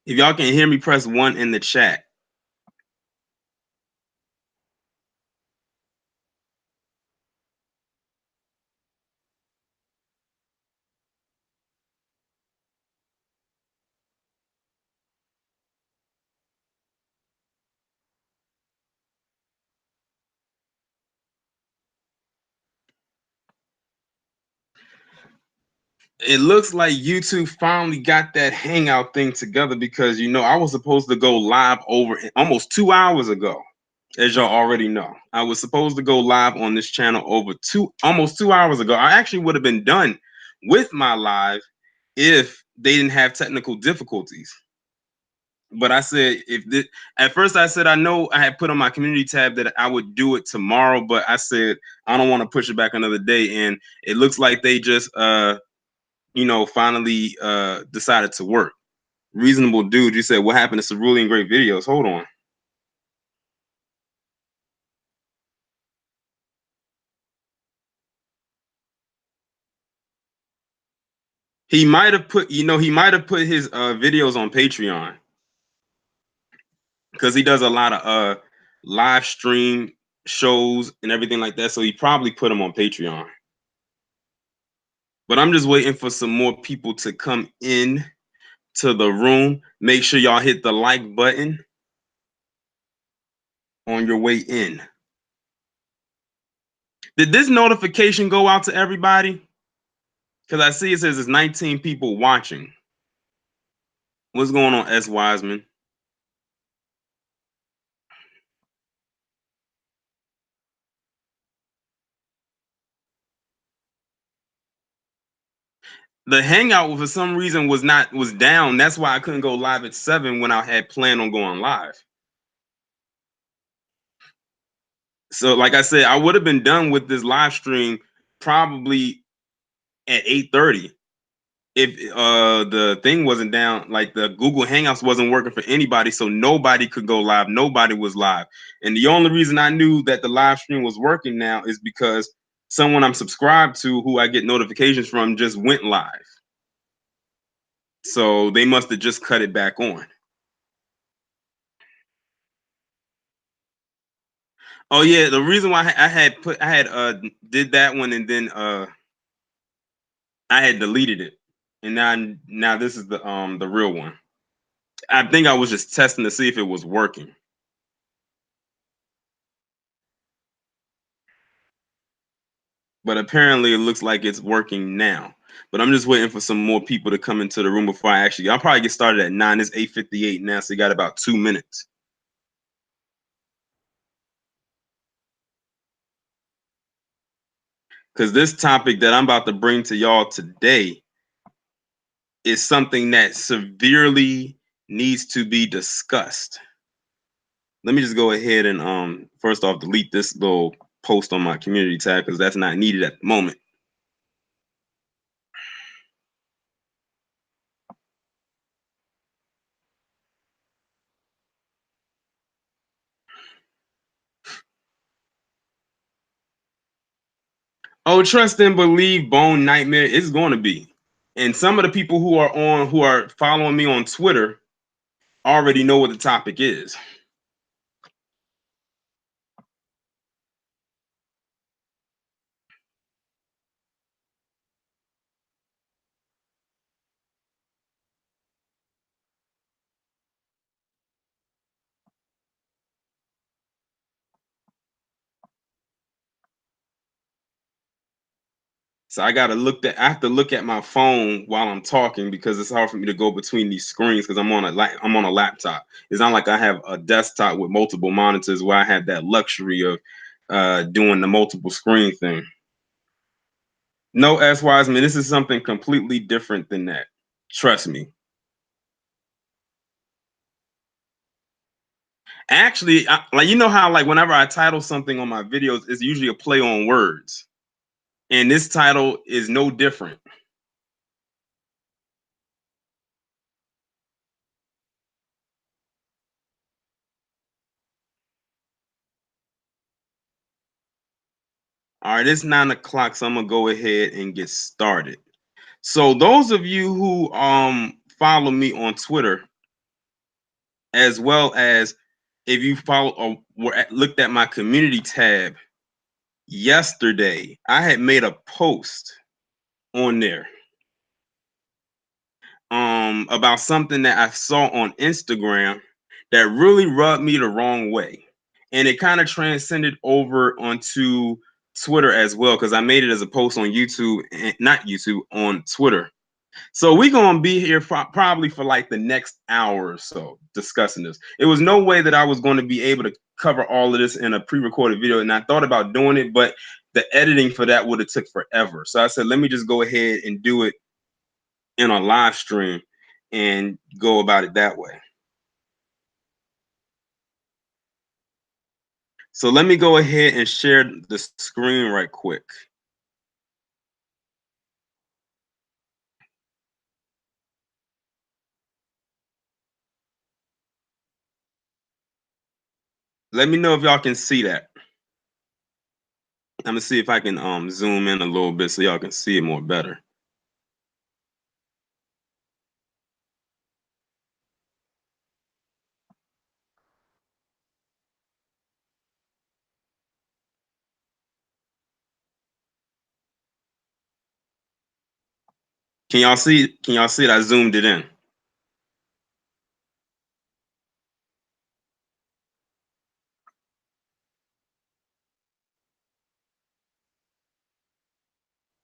If y'all can hear me, press 1 in the chat. It looks like YouTube finally got that hangout thing together because I was supposed to go live over almost 2 hours ago. As y'all already know, I was supposed to go live on this channel over almost 2 hours ago. I actually would have been done with my live if they didn't have technical difficulties. But I said, at first I said, I know I had put on my community tab that I would do it tomorrow, but I said I don't want to push it back another day. And it looks like they just finally decided to work. Reasonable dude, you said what happened to Cerulean Great Videos? Hold on. He might have put, his videos on Patreon because he does a lot of live stream shows and everything like that. So he probably put them on Patreon. But I'm just waiting for some more people to come in to the room. Make sure y'all hit the like button on your way in. Did this notification go out to everybody? Because I see it says there's 19 people watching. What's going on, S. Wiseman? The hangout for some reason was down. That's why I couldn't go live at 7 when I had planned on going live. So, like I said, I would have been done with this live stream probably at 8:30 if the thing wasn't down, like the Google Hangouts wasn't working for anybody, so nobody could go live. Nobody was live. And the only reason I knew that the live stream was working now is because someone I'm subscribed to, who I get notifications from, just went live. So they must have just cut it back on. Oh yeah, the reason why I had did that one, and then I had deleted it, and now this is the real one. I think I was just testing to see if it was working. But apparently it looks like it's working now. But I'm just waiting for some more people to come into the room before I'll probably get started at 9. It's 8:58 now, so you got about 2 minutes. Because this topic that I'm about to bring to y'all today is something that severely needs to be discussed. Let me just go ahead and first off delete this little post on my community tab because that's not needed at the moment. Oh, trust and believe, Bone Nightmare is going to be. And some of the people who are following me on Twitter already know what the topic is. So I have to look at my phone while I'm talking because it's hard for me to go between these screens because I'm on a laptop. It's not like I have a desktop with multiple monitors where I have that luxury of doing the multiple screen thing. No, S. Wiseman, this is something completely different than that. Trust me. Actually, like how like whenever I title something on my videos, it's usually a play on words, and this title is no different. All right, it's 9 o'clock, so I'm gonna go ahead and get started. So those of you who follow me on Twitter as well as if you follow or looked at my community tab yesterday, I had made a post on there about something that I saw on Instagram that really rubbed me the wrong way. And it kind of transcended over onto Twitter as well, because I made it as a post on YouTube, not YouTube, on Twitter. So we're gonna be here probably for like the next hour or so discussing this. It was no way that I was going to be able to cover all of this in a pre-recorded video, and I thought about doing it, but the editing for that would have took forever. So I said, let me just go ahead and do it in a live stream and go about it that way. So let me go ahead and share the screen right quick. Let me know if y'all can see that. I'm gonna see if I can zoom in a little bit so y'all can see it more better. Can y'all see? Can y'all see it? I zoomed it in.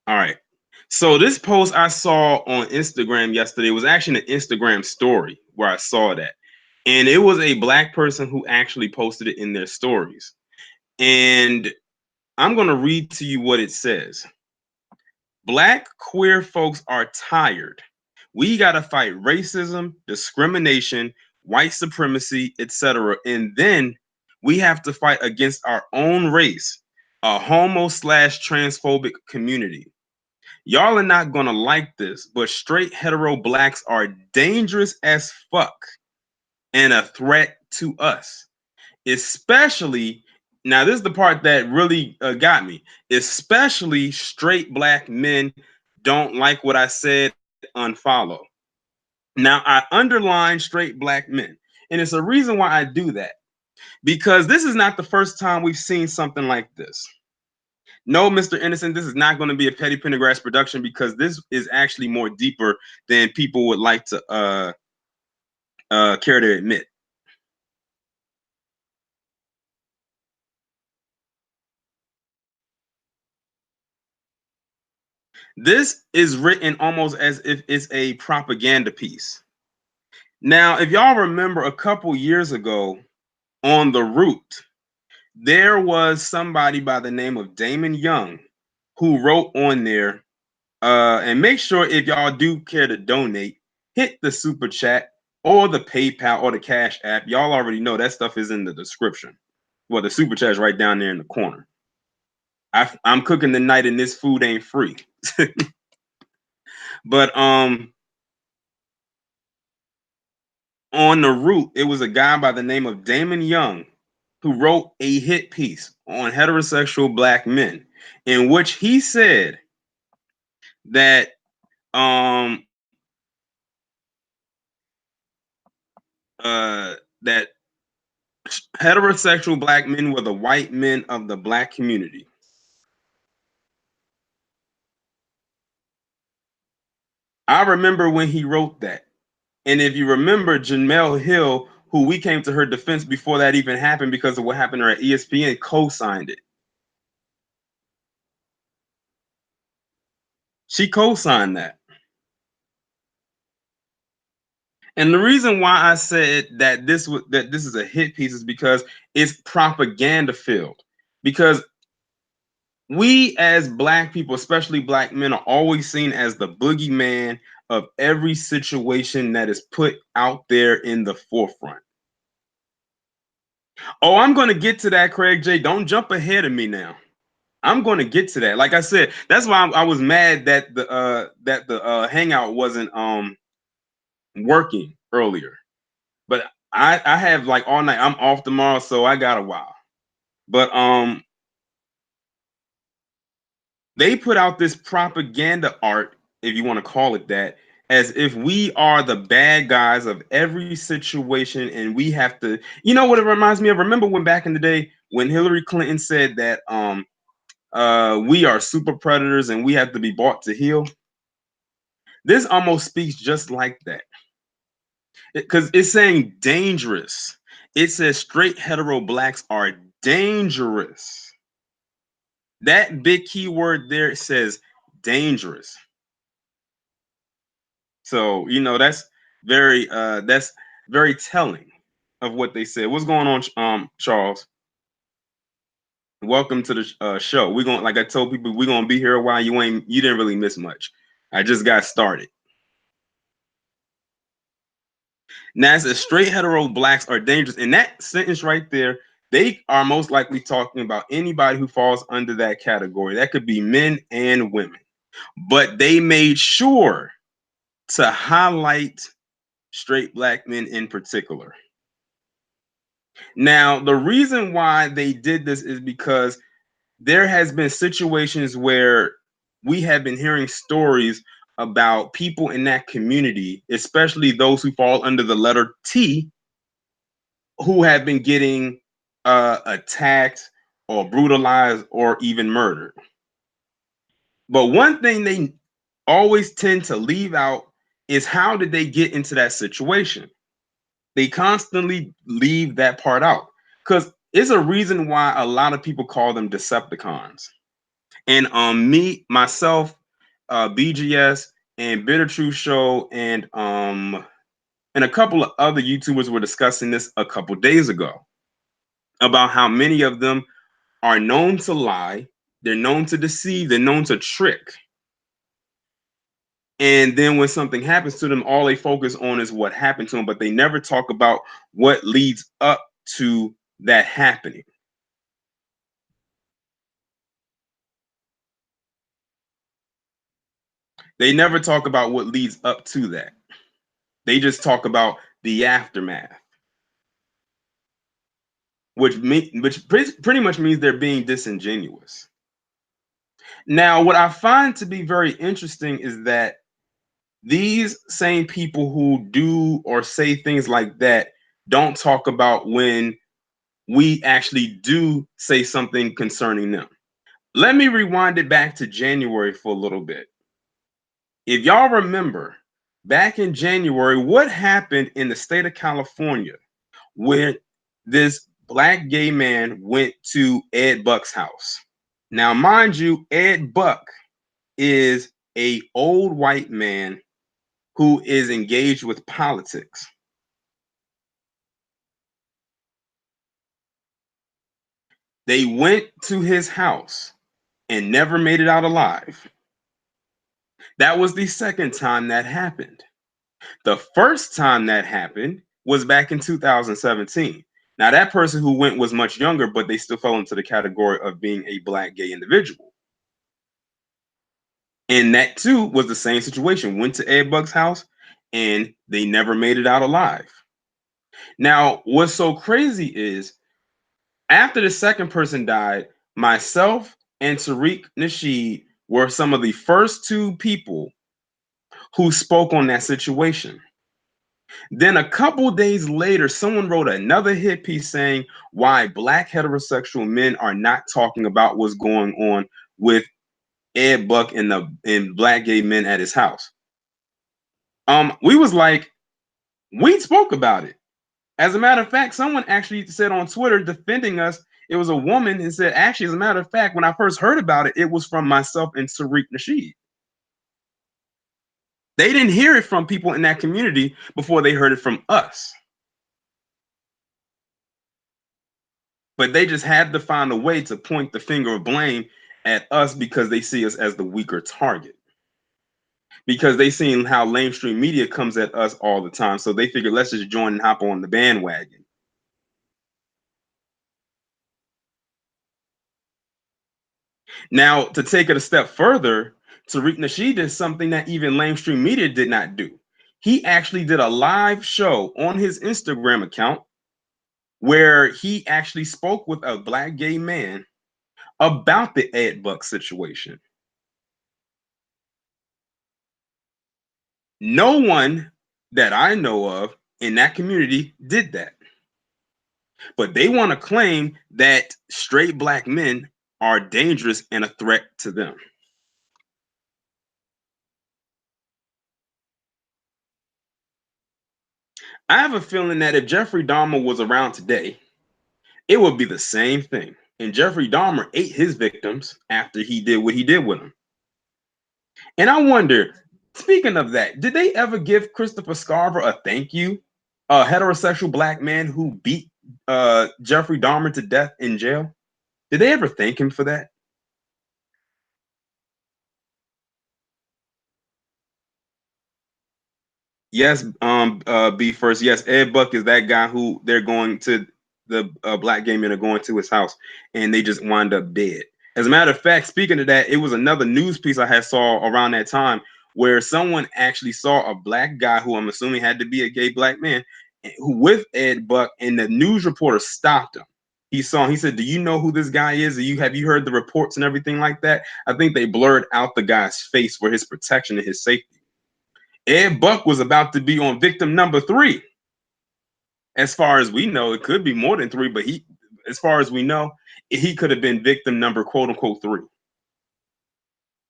All right. So this post I saw on Instagram yesterday was actually an Instagram story where I saw that. And it was a black person who actually posted it in their stories. And I'm going to read to you what it says. Black queer folks are tired. We got to fight racism, discrimination, white supremacy, etc. And then we have to fight against our own race, a homo slash transphobic community. Y'all are not gonna like this, but straight hetero blacks are dangerous as fuck and a threat to us. Especially, now this is the part that really got me. Especially straight black men don't like what I said, unfollow. Now I underline straight black men, and it's a reason why I do that, because this is not the first time we've seen something like this. No, Mr. Innocent, this is not going to be a Petty Pendergrass production, because this is actually more deeper than people would like to care to admit. This is written almost as if it's a propaganda piece. Now, if y'all remember a couple years ago on The Root, there was somebody by the name of Damon Young who wrote on there, and make sure if y'all do care to donate, hit the super chat or the PayPal or the Cash App. Y'all already know that stuff is in the description. Well, the super chat's right down there in the corner. I'm cooking tonight, and this food ain't free. But on The Root, it was a guy by the name of Damon Young who wrote a hit piece on heterosexual black men, in which he said that um that heterosexual black men were the white men of the black community. I remember when he wrote that. And if you remember, Jamel Hill, who we came to her defense before that even happened because of what happened to her at ESPN, co-signed it. She co-signed that. And the reason why I said that this is a hit piece is because it's propaganda filled. Because we as black people, especially black men, are always seen as the boogeyman of every situation that is put out there in the forefront. Oh, I'm going to get to that, Craig J. Don't jump ahead of me now. I'm going to get to that. Like I said, that's why I was mad that the hangout wasn't working earlier. But I have like all night. I'm off tomorrow, so I got a while. But they put out this propaganda art, if you want to call it that, as if we are the bad guys of every situation and we have to, you know what it reminds me of? Remember when back in the day when Hillary Clinton said that we are super predators and we have to be bought to heal? This almost speaks just like that. Because it's saying dangerous. It says straight hetero blacks are dangerous. That big key word there says dangerous. So, that's very telling of what they said. What's going on, Charles? Welcome to the show. We're going, like I told people, we're gonna be here a while. You didn't really miss much. I just got started. Now it says straight hetero blacks are dangerous. In that sentence right there, they are most likely talking about anybody who falls under that category. That could be men and women. But they made sure to highlight straight black men in particular. Now, the reason why they did this is because there has been situations where we have been hearing stories about people in that community, especially those who fall under the letter T, who have been getting attacked or brutalized or even murdered. But one thing they always tend to leave out is how did they get into that situation? They constantly leave that part out because it's a reason why a lot of people call them Decepticons. And myself, BGS, and Bitter Truth Show, and a couple of other YouTubers were discussing this a couple days ago about how many of them are known to lie, they're known to deceive, they're known to trick. And then when something happens to them, all they focus on is what happened to them, but they never talk about what leads up to that happening. They never talk about what leads up to that. They just talk about the aftermath, which pretty much means they're being disingenuous. Now, what I find to be very interesting is that these same people who do or say things like that don't talk about when we actually do say something concerning them. Let me rewind it back to January for a little bit. If y'all remember, back in January, what happened in the state of California when this black gay man went to Ed Buck's house? Now, mind you, Ed Buck is a old white man who is engaged with politics. They went to his house and never made it out alive. That was the second time that happened. The first time that happened was back in 2017. Now, that person who went was much younger, but they still fell into the category of being a black gay individual. And that too was the same situation. Went to Ed Buck's house and they never made it out alive. Now, what's so crazy is after the second person died, myself and Tariq Nasheed were some of the first two people who spoke on that situation. Then a couple days later, someone wrote another hit piece saying why black heterosexual men are not talking about what's going on with Ed Buck and black gay men at his house. We was like, we spoke about it. As a matter of fact, someone actually said on Twitter defending us, it was a woman and said, actually, as a matter of fact, when I first heard about it, it was from myself and Tariq Nasheed. They didn't hear it from people in that community before they heard it from us. But they just had to find a way to point the finger of blame at us because they see us as the weaker target. Because they seen how mainstream media comes at us all the time. So they figured, let's just join and hop on the bandwagon. Now, to take it a step further, Tariq Nasheed did something that even mainstream media did not do. He actually did a live show on his Instagram account where he actually spoke with a black gay man about the Ed Buck situation. No one that I know of in that community did that. But they want to claim that straight black men are dangerous and a threat to them. I have a feeling that if Jeffrey Dahmer was around today, it would be the same thing. And Jeffrey Dahmer ate his victims after he did what he did with them. And I wonder, speaking of that, did they ever give Christopher Scarver a thank you? A heterosexual black man who beat Jeffrey Dahmer to death in jail? Did they ever thank him for that? Yes, B first. Yes, Ed Buck is that guy who they're going to the black gay men are going to his house and they just wind up dead. As a matter of fact, speaking of that, it was another news piece I had saw around that time where someone actually saw a black guy who I'm assuming had to be a gay black man who with Ed Buck, and the news reporter stopped him. He said, "Do you know who this guy is? Have you heard the reports and everything like that?" I think they blurred out the guy's face for his protection and his safety. Ed Buck was about to be on victim number 3. As far as we know, it could be more than 3, but as far as we know, he could have been victim number quote unquote 3.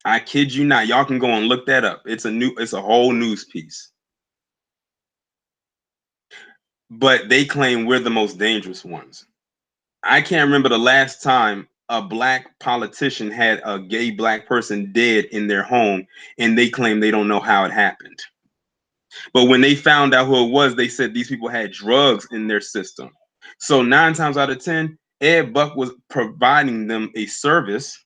I kid you not. Y'all can go and look that up. It's a whole news piece. But they claim we're the most dangerous ones. I can't remember the last time a black politician had a gay black person dead in their home, and they claim they don't know how it happened. But when they found out who it was, they said these people had drugs in their system. So 9 times out of 10, Ed Buck was providing them a service,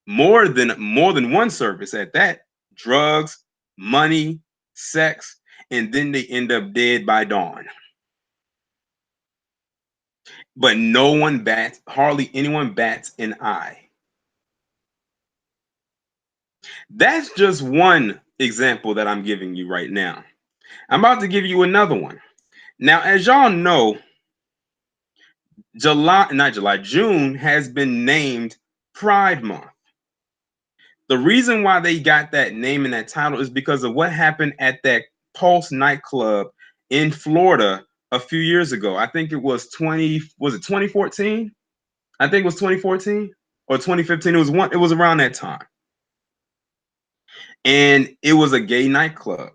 more than one service at that: drugs, money, sex, and then they end up dead by dawn. But no one bats, hardly anyone bats an eye. That's just one example that I'm giving you right now. I'm about to give you another one. Now, as y'all know, June has been named Pride Month. The reason why they got that name and that title is because of what happened at that Pulse nightclub in Florida a few years ago. I think it was 2014? I think it was 2014 or 2015. It was around that time. And it was a gay nightclub.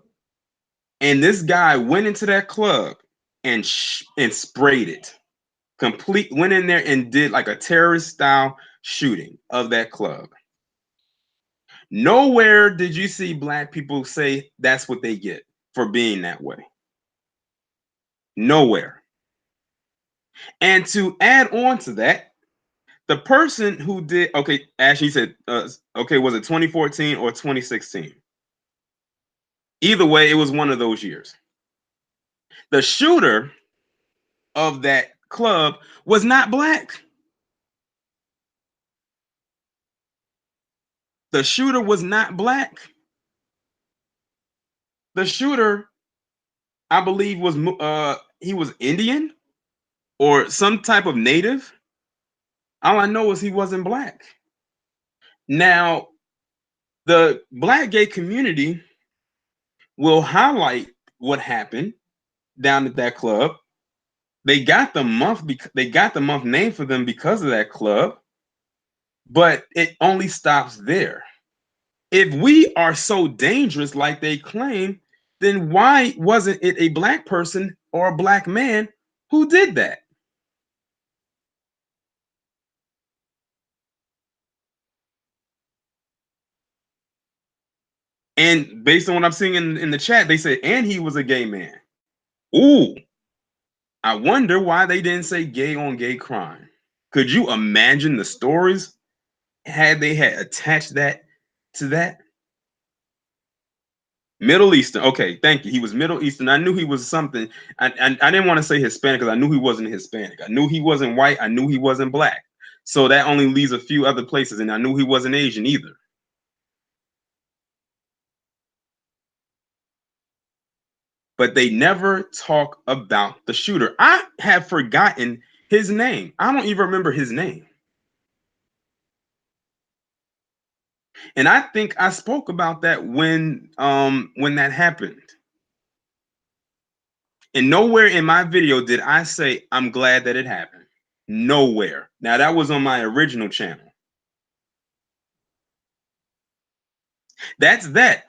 And this guy went into that club and sprayed it. Went in there and did like a terrorist style shooting of that club. Nowhere did you see black people say that's what they get for being that way. Nowhere. And to add on to that, the person who did, okay, Ashley said, okay, was it 2014 or 2016? Either way, it was one of those years. The shooter of that club was not black. The shooter was not black. The shooter, I believe, was he was Indian or some type of native. All I know is he wasn't black. Now, the black gay community will highlight what happened down at that club. They got the month named for them because of that club, but it only stops there. If we are so dangerous like they claim, then why wasn't it a black person or a black man who did that? And based on what I'm seeing in the chat, they said, and he was a gay man. Ooh, I wonder why they didn't say gay on gay crime. Could you imagine the stories had they had attached that to that? Middle Eastern. Okay, thank you. He was Middle Eastern. I knew he was something. I didn't want to say Hispanic because I knew he wasn't Hispanic. I knew he wasn't white. I knew he wasn't black. So that only leaves a few other places, and I knew he wasn't Asian either. But they never talk about the shooter. I have forgotten his name. I don't even remember his name. And I think I spoke about that when that happened. And nowhere in my video did I say I'm glad that it happened. Nowhere. Now that was on my original channel. That's that.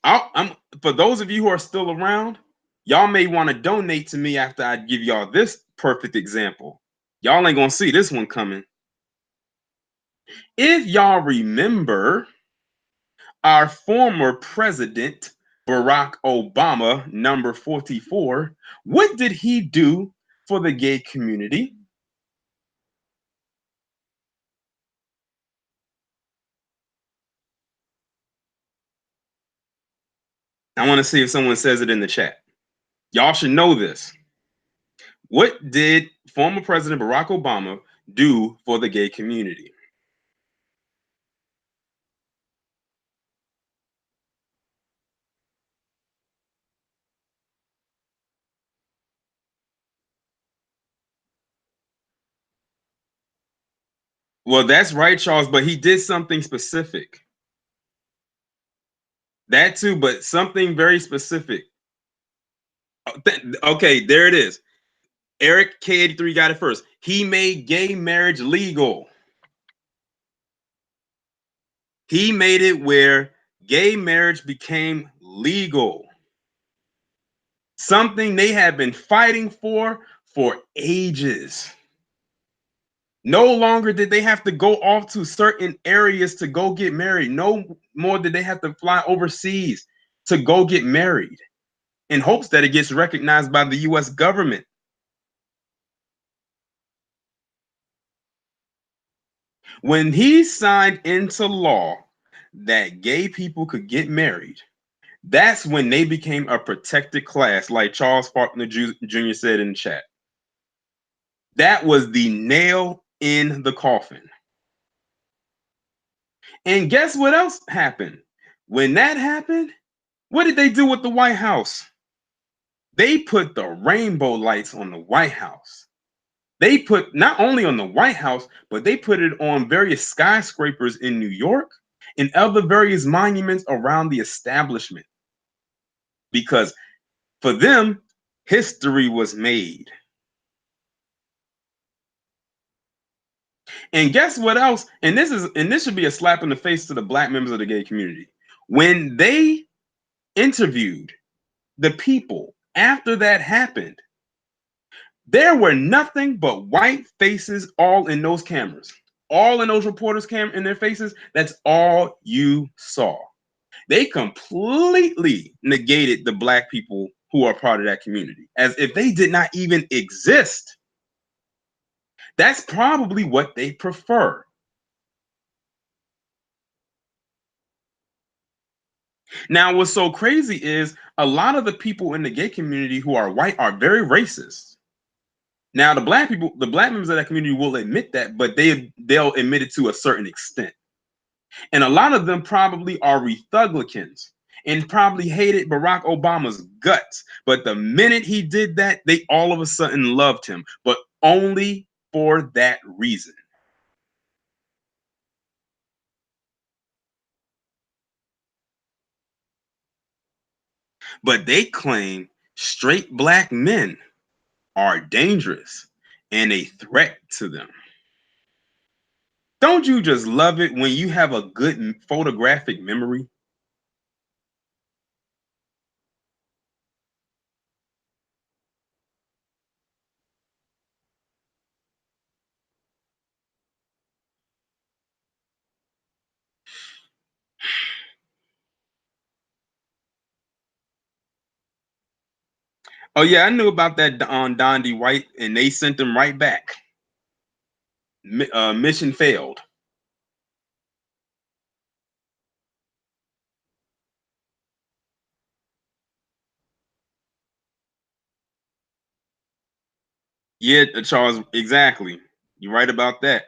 I'm for those of you who are still around, y'all may want to donate to me after I give y'all this perfect example. Y'all ain't gonna see this one coming. If y'all remember, our former president, Barack Obama, number 44, what did he do for the gay community? I want to see if someone says it in the chat. Y'all should know this. What did former President Barack Obama do for the gay community? Well, that's right, Charles, but he did something specific. That too, but something very specific. Okay, there it is. Eric K83 got it first. He made gay marriage legal. He made it where gay marriage became legal. Something they have been fighting for ages. No longer did they have to go off to certain areas to go get married. No more did they have to fly overseas to go get married in hopes that it gets recognized by the US government. When he signed into law that gay people could get married, that's when they became a protected class, like Charles Faulkner Jr. said in the chat. That was the nail in the coffin. And guess what else happened? When that happened, what did they do with the White House? They put the rainbow lights on the White House. They put not only on the White House, but they put it on various skyscrapers in New York and other various monuments around the establishment. Because for them, history was made. And guess what else? And this should be a slap in the face to the black members of the gay community. When they interviewed the people after that happened, there were nothing but white faces all in those cameras. All in those reporters' in their faces, that's all you saw. They completely negated the black people who are part of that community as if they did not even exist. That's probably what they prefer. Now, what's so crazy is a lot of the people in the gay community who are white are very racist. Now, the black members of that community will admit that, but they'll admit it to a certain extent. And a lot of them probably are Republicans and probably hated Barack Obama's guts. But the minute he did that, they all of a sudden loved him, but only for that reason. But they claim straight black men are dangerous and a threat to them. Don't you just love it when you have a good photographic memory? Oh yeah, I knew about that on Dondi White, and they sent him right back. Mission failed. Yeah, Charles, exactly. You're right about that.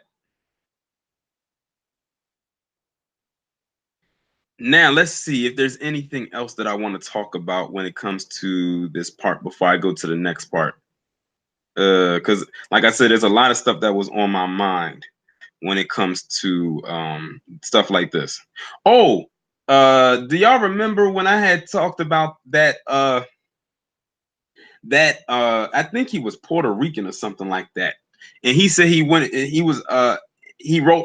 Now let's see if there's anything else that I want to talk about when it comes to this part before I go to the next part. Because like I said, there's a lot of stuff that was on my mind. when it comes to stuff like this. Oh, do y'all remember when I had talked about that I think he was Puerto Rican or something like that. And he said he wrote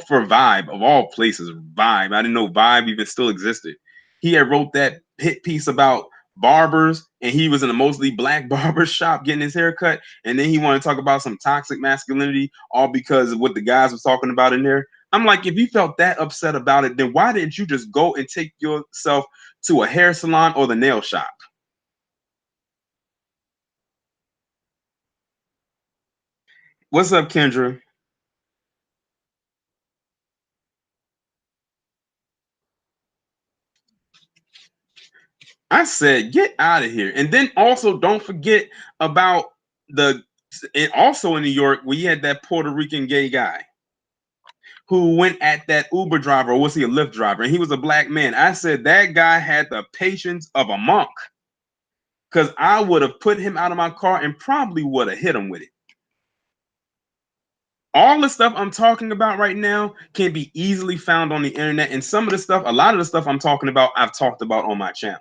for Vibe of all places. Vibe. I didn't know Vibe even still existed. He had wrote that hit piece about barbers, and he was in a mostly black barber shop getting his hair cut, and then he wanted to talk about some toxic masculinity, all because of what the guys was talking about in there. I'm like, if you felt that upset about it, then why didn't you just go and take yourself to a hair salon or the nail shop? What's up, Kendra? I said, get out of here. And then also don't forget about the and also in New York, we had that Puerto Rican gay guy who went at that Uber driver, or was he a Lyft driver? And he was a black man. I said that guy had the patience of a monk because I would have put him out of my car and probably would have hit him with it. All the stuff I'm talking about right now can be easily found on the internet. And some of the stuff, a lot of the stuff I'm talking about, I've talked about on my channel.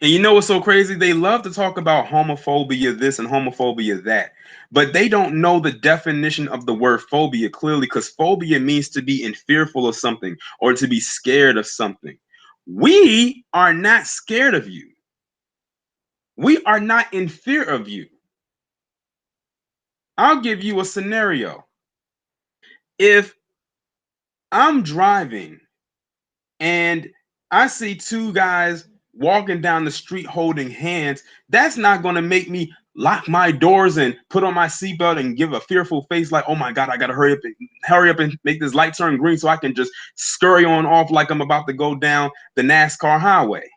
And you know what's so crazy? They love to talk about homophobia, this and homophobia, that, but they don't know the definition of the word phobia clearly because phobia means to be in fearful of something or to be scared of something. We are not scared of you. We are not in fear of you. I'll give you a scenario. If I'm driving and I see two guys walking down the street holding hands, that's not going to make me lock my doors and put on my seatbelt and give a fearful face like, oh my God, I got to hurry up and make this light turn green so I can just scurry on off like I'm about to go down the NASCAR highway.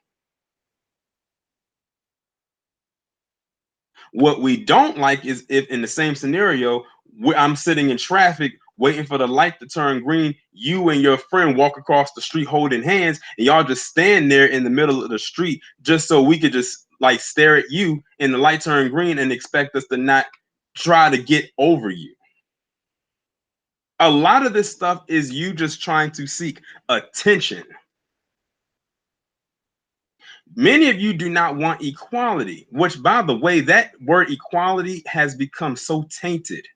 What we don't like is if in the same scenario where I'm sitting in traffic waiting for the light to turn green, you and your friend walk across the street holding hands, and y'all just stand there in the middle of the street just so we could just like stare at you and the light turn green and expect us to not try to get over you. A lot of this stuff is you just trying to seek attention. Many of you do not want equality, which, by the way, that word equality has become so tainted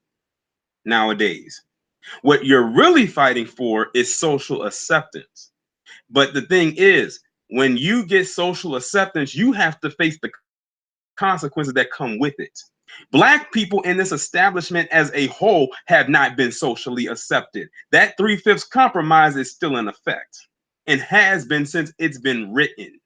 nowadays. What you're really fighting for is social acceptance. But the thing is, when you get social acceptance, you have to face the consequences that come with it. Black people in this establishment as a whole have not been socially accepted. That three-fifths compromise is still in effect and has been since it's been written.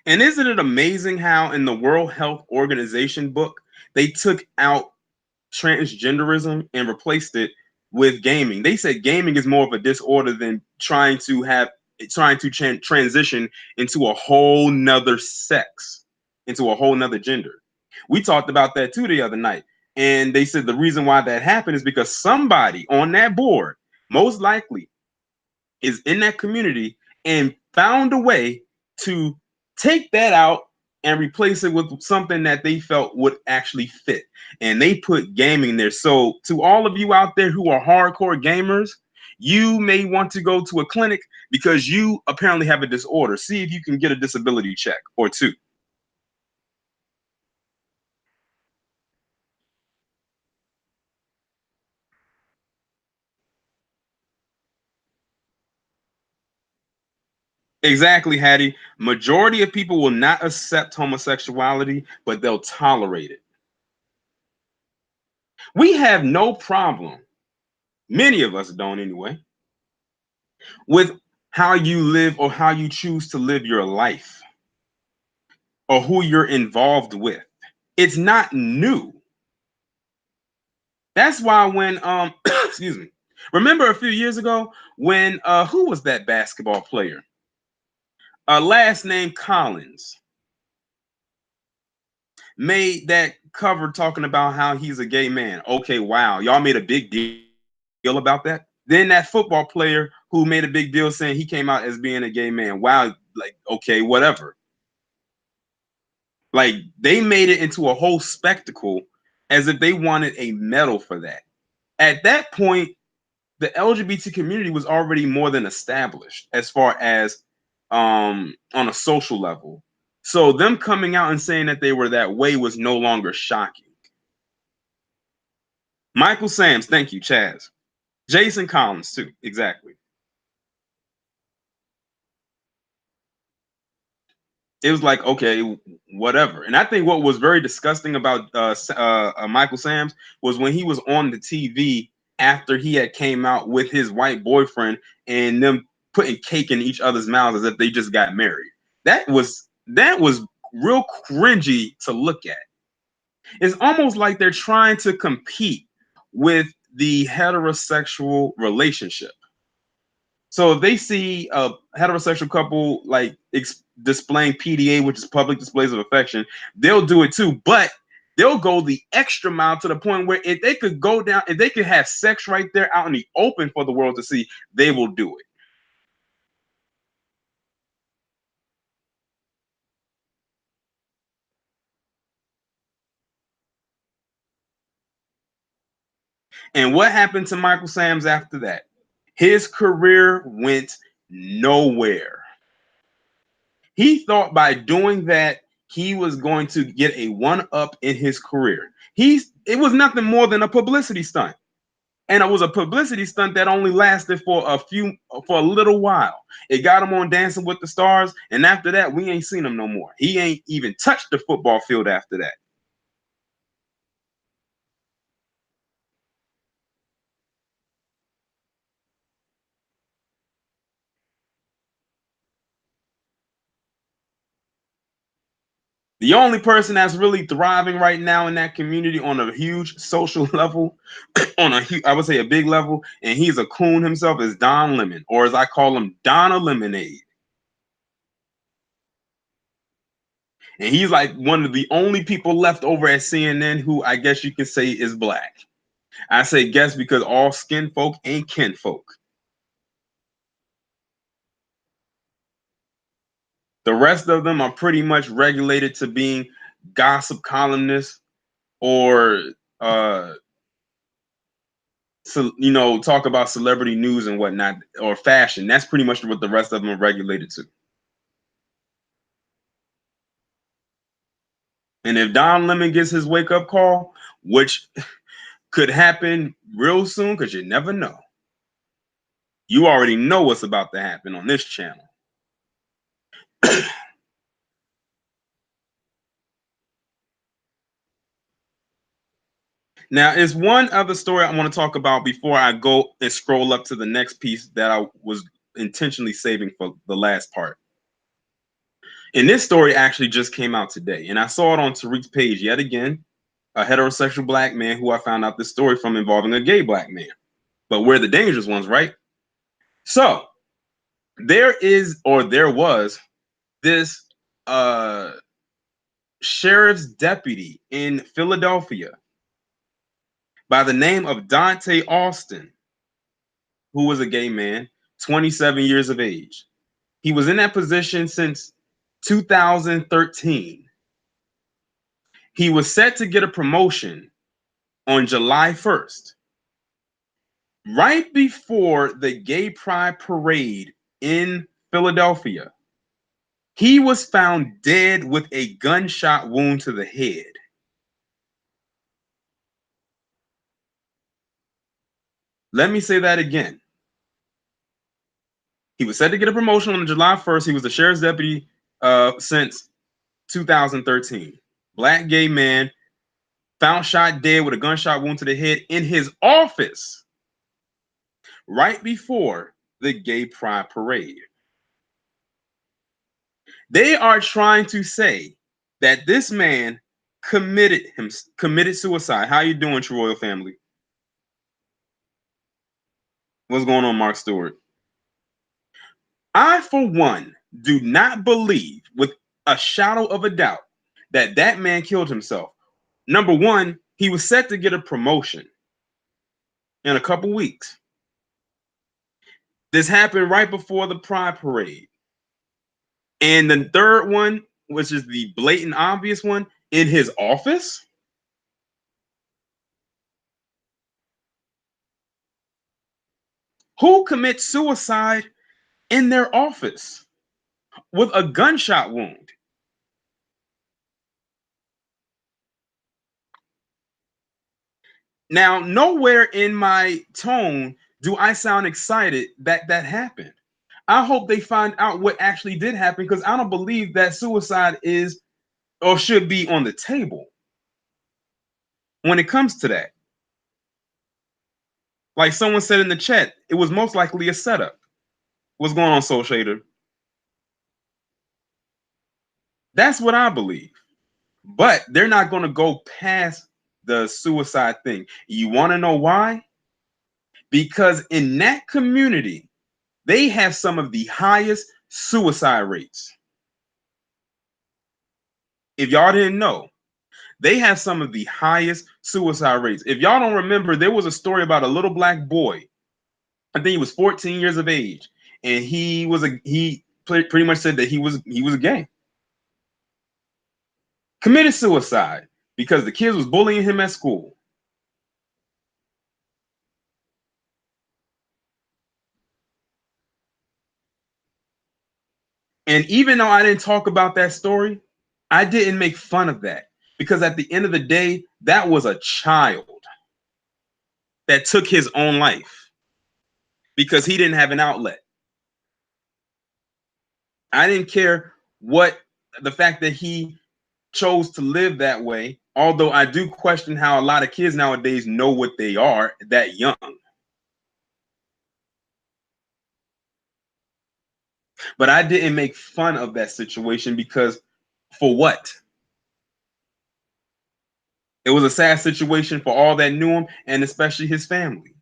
And isn't it amazing how in the World Health Organization book, they took out transgenderism and replaced it with gaming. They said gaming is more of a disorder than trying to transition into a whole nother sex, into a whole nother gender. We talked about that too the other night. And they said the reason why that happened is because somebody on that board, most likely, is in that community and found a way to take that out and replace it with something that they felt would actually fit. And they put gaming there. So, to all of you out there who are hardcore gamers, you may want to go to a clinic because you apparently have a disorder. See if you can get a disability check or two. Exactly, Hattie. Majority of people will not accept homosexuality, but they'll tolerate it. We have no problem, many of us don't anyway, with how you live or how you choose to live your life or who you're involved with. It's not new. That's why when excuse me, Remember a few years ago when who was that basketball player? Last name Collins made that cover talking about how he's a gay man. Okay, wow. Y'all made a big deal about that. Then that football player who made a big deal saying he came out as being a gay man. Wow, like, okay, whatever. Like, they made it into a whole spectacle as if they wanted a medal for that. At that point, the LGBT community was already more than established as far as on a social level. So them coming out and saying that they were that way was no longer shocking. Michael Sams, thank you, Chaz. Jason Collins too, exactly. It was like, okay, whatever. And I think what was very disgusting about Michael Sams was when he was on the TV after he had came out with his white boyfriend and them putting cake in each other's mouths as if they just got married. That was real cringy to look at. It's almost like they're trying to compete with the heterosexual relationship. So if they see a heterosexual couple like displaying PDA, which is public displays of affection, they'll do it too. But they'll go the extra mile to the point where if they could go down, if they could have sex right there out in the open for the world to see, they will do it. And what happened to Michael Sams after that? His career went nowhere. He thought by doing that he was going to get a one up in his career. It was nothing more than a publicity stunt. And it was a publicity stunt that only lasted for a little while. It got him on Dancing with the Stars, and after that, we ain't seen him no more. He ain't even touched the football field after that. The only person that's really thriving right now in that community on a huge social level, I would say a big level, and he's a coon himself, is Don Lemon, or as I call him, Donna Lemonade. And he's like one of the only people left over at CNN who I guess you can say is black. I say guess because all skin folk ain't kin folk. The rest of them are pretty much regulated to being gossip columnists or so, talk about celebrity news and whatnot or fashion. That's pretty much what the rest of them are regulated to. And if Don Lemon gets his wake up call, which could happen real soon, because you never know, you already know what's about to happen on this channel. Now, is one other story I want to talk about before I go and scroll up to the next piece that I was intentionally saving for the last part. And this story actually just came out today, and I saw it on Tariq's page yet again. A heterosexual black man who I found out this story from involving a gay black man. But we're the dangerous ones, right? So there was this sheriff's deputy in Philadelphia by the name of Dante Austin, who was a gay man, 27 years of age. He was in that position since 2013. He was set to get a promotion on July 1st, right before the Gay Pride Parade in Philadelphia. He was found dead with a gunshot wound to the head. Let me say that again. He was set to get a promotion on July 1st. He was the sheriff's deputy since 2013. Black gay man found shot dead with a gunshot wound to the head in his office right before the Gay Pride Parade. They are trying to say that this man committed suicide. How you doing, True Royal family? What's going on, Mark Stewart? I, for one, do not believe with a shadow of a doubt that that man killed himself. Number one, he was set to get a promotion in a couple weeks. This happened right before the Pride Parade. And the third one, which is the blatant obvious one, in his office. Who commits suicide in their office with a gunshot wound? Now, nowhere in my tone do I sound excited that that happened. I hope they find out what actually did happen because I don't believe that suicide is or should be on the table when it comes to that. Like someone said in the chat, it was most likely a setup. What's going on, Soul Shader? That's what I believe. But they're not going to go past the suicide thing. You want to know why? Because in that community, they have some of the highest suicide rates. If y'all didn't know, they have some of the highest suicide rates. If y'all don't remember, there was a story about a little black boy. I think he was 14 years of age, and he pretty much said that he was gay. Committed suicide because the kids was bullying him at school. And even though I didn't talk about that story, I didn't make fun of that because at the end of the day, that was a child that took his own life because he didn't have an outlet. I didn't care what the fact that he chose to live that way, although I do question how a lot of kids nowadays know what they are that young. But I didn't make fun of that situation because for what? It was a sad situation for all that knew him and especially his family.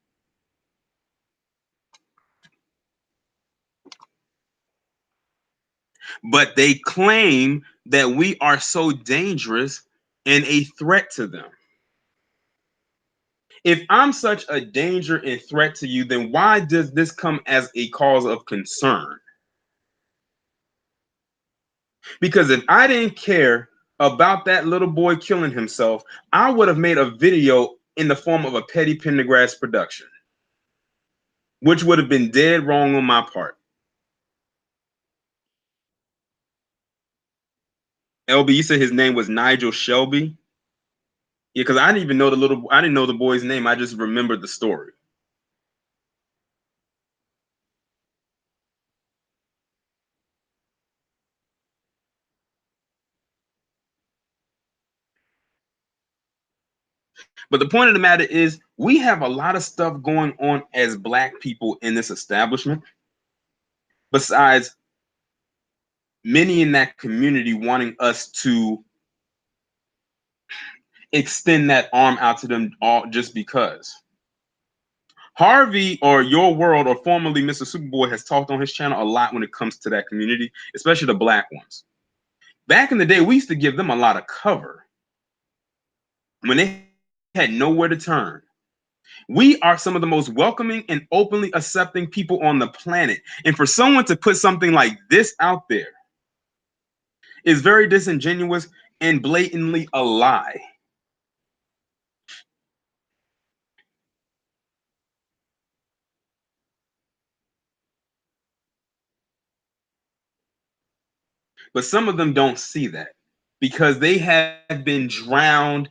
But they claim that we are so dangerous and a threat to them. If I'm such a danger and threat to you, then why does this come as a cause of concern? Because if I didn't care about that little boy killing himself, I would have made a video in the form of a Petty Pendergrass production, which would have been dead wrong on my part. LB, you said his name was Nigel Shelby. Yeah, because I didn't know the boy's name. I just remembered the story. But the point of the matter is, we have a lot of stuff going on as Black people in this establishment, besides many in that community wanting us to extend that arm out to them all just because. Harvey or Your World or formerly Mr. Superboy has talked on his channel a lot when it comes to that community, especially the Black ones. Back in the day, we used to give them a lot of cover when they had nowhere to turn. We are some of the most welcoming and openly accepting people on the planet. And for someone to put something like this out there is very disingenuous and blatantly a lie. But some of them don't see that because they have been drowned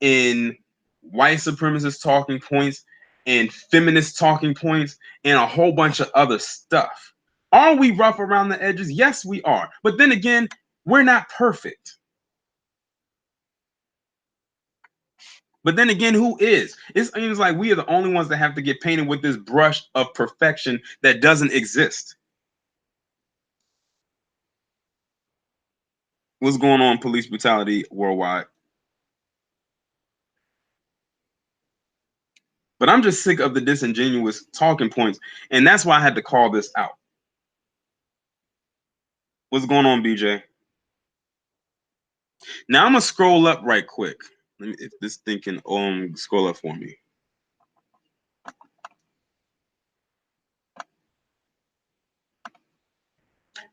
in white supremacist talking points and feminist talking points and a whole bunch of other stuff. Are we rough around the edges? Yes, we are. But then again, we're not perfect. But then again, who is? It seems like we are the only ones that have to get painted with this brush of perfection that doesn't exist. What's going on, police brutality worldwide? But I'm just sick of the disingenuous talking points, and that's why I had to call this out. What's going on, BJ? Now I'm gonna scroll up right quick. Let me, if this thing can scroll up for me.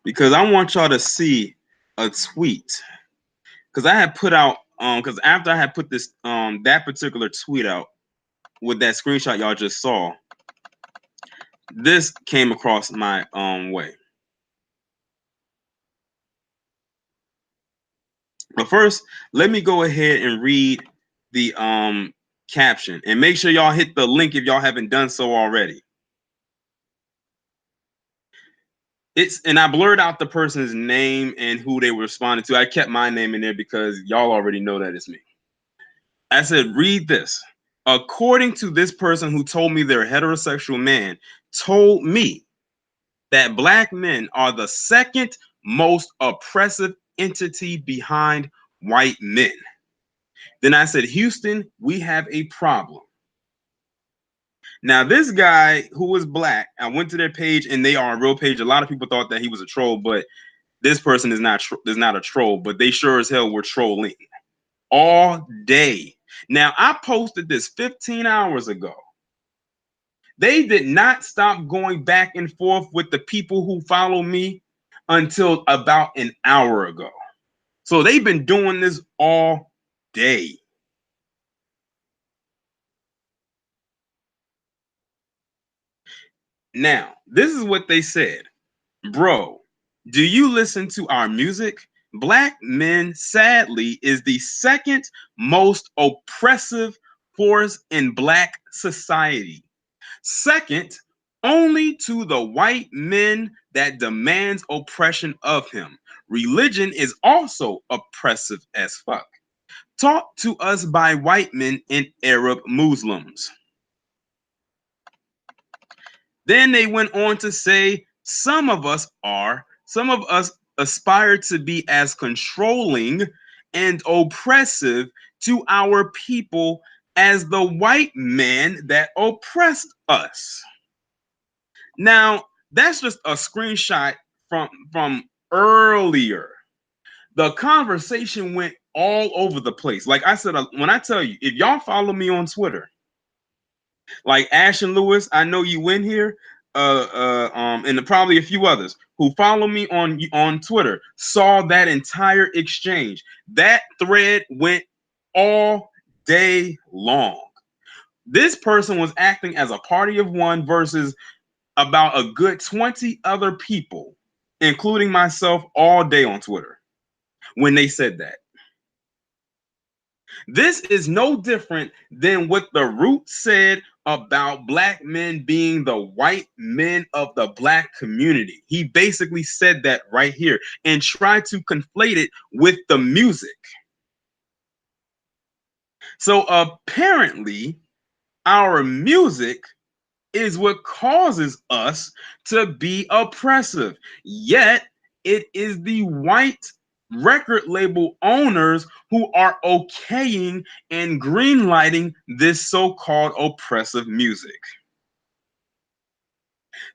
Because I want y'all to see a tweet. Because I had put out because after I had put this that particular tweet out with that screenshot y'all just saw, this came across my way. But first, let me go ahead and read the caption, and make sure y'all hit the link if y'all haven't done so already. And I blurred out the person's name and who they were responding to. I kept my name in there because y'all already know that it's me. I said, read this. According to this person who told me they're a heterosexual man, told me that black men are the second most oppressive entity behind white men. Then I said, Houston, we have a problem. Now, this guy who was black, I went to their page and they are a real page. A lot of people thought that he was a troll, but this person is not a troll, but they sure as hell were trolling all day. Now, I posted this 15 hours ago. They did not stop going back and forth with the people who follow me until about an hour ago. So they've been doing this all day. Now, this is what they said. Bro, do you listen to our music? Black men, sadly, is the second most oppressive force in black society. Second, only to the white men that demands oppression of him. Religion is also oppressive as fuck. Taught to us by white men and Arab Muslims. Then they went on to say, some of us aspire to be as controlling and oppressive to our people as the white man that oppressed us. Now, that's just a screenshot from earlier. The conversation went all over the place. Like I said, when I tell you, if y'all follow me on Twitter, like Ash and Lewis, I know you in here, and probably a few others who follow me on Twitter saw that entire exchange. That thread went all day long. This person was acting as a party of one versus about a good 20 other people, including myself, all day on Twitter when they said that. This is no different than what the Root said about black men being the white men of the black community. He basically said that right here and tried to conflate it with the music. So apparently, our music is what causes us to be oppressive. Yet it is the white record label owners who are okaying and greenlighting this so-called oppressive music.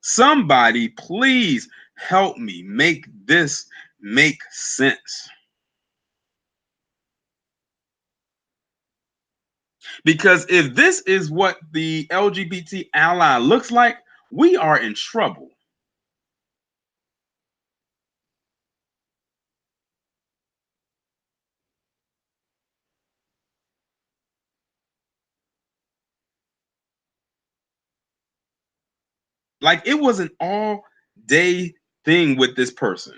Somebody please help me make this make sense. Because if this is what the LGBT ally looks like, we are in trouble. Like it was an all day thing with this person,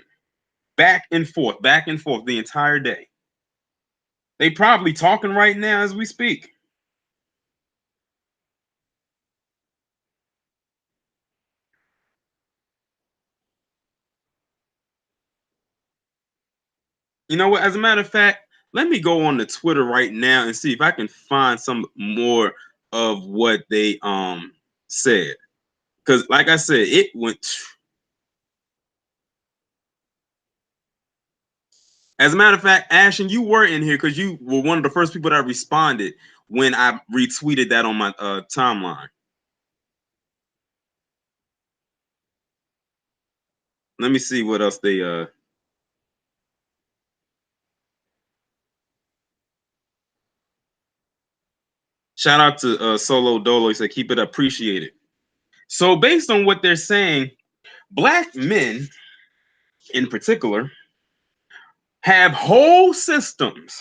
back and forth the entire day. They probably talking right now as we speak. You know what? As a matter of fact, let me go on to Twitter right now and see if I can find some more of what they said. Because, like I said, it went. As a matter of fact, Ashton, you were in here because you were one of the first people that responded when I retweeted that on my timeline. Let me see what else they shout out to Solo Dolo. He said keep it appreciated. So based on what they're saying, black men in particular have whole systems.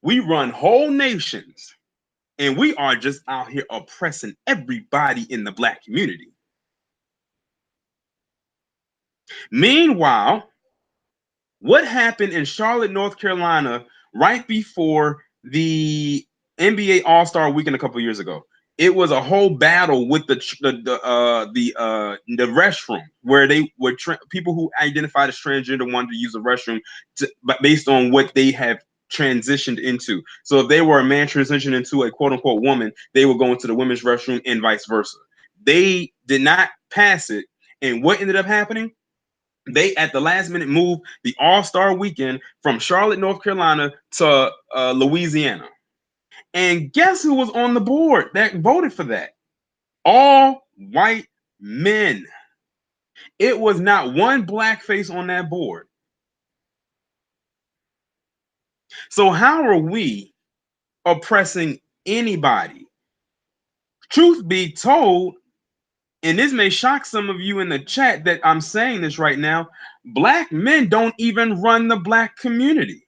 We run whole nations, and we are just out here oppressing everybody in the black community. Meanwhile, what happened in Charlotte, North Carolina, right before the NBA All-Star Weekend a couple years ago? It was a whole battle with the restroom where they were people who identified as transgender wanted to use the restroom but based on what they have transitioned into. So if they were a man transitioned into a quote unquote woman, they would go into the women's restroom and vice versa. They did not pass it, and what ended up happening? They at the last minute moved the All-Star Weekend from Charlotte, North Carolina to Louisiana. And guess who was on the board that voted for that? All white men. It was not one black face on that board. So how are we oppressing anybody? Truth be told, and this may shock some of you in the chat that I'm saying this right now, black men don't even run the black community.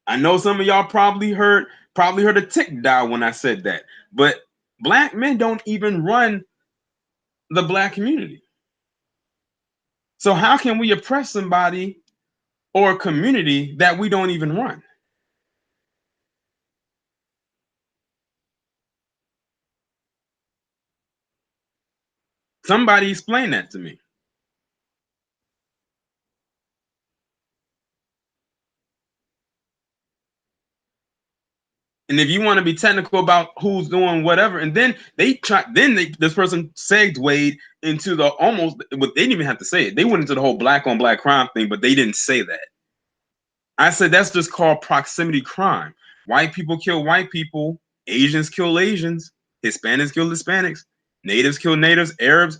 I know some of y'all probably heard a tick die when I said that, but black men don't even run the black community. So how can we oppress somebody or a community that we don't even run? Somebody explain that to me. And if you want to be technical about who's doing whatever, and then this person segued into the almost, but they didn't even have to say it. They went into the whole black on black crime thing, but they didn't say that. I said that's just called proximity crime. White people kill white people, Asians kill Asians, Hispanics kill Hispanics, natives kill natives, Arabs,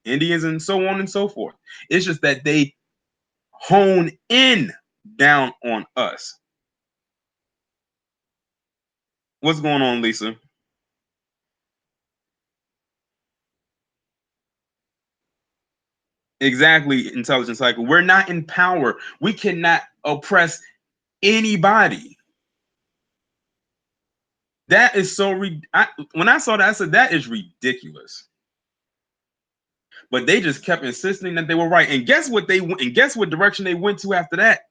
Indians, and so on and so forth. It's just that they hone in down on us. What's going on, Lisa? Exactly, intelligence cycle. We're not in power. We cannot oppress anybody. That is so when I saw that, I said that is ridiculous. But they just kept insisting that they were right. And guess what guess what direction they went to after that?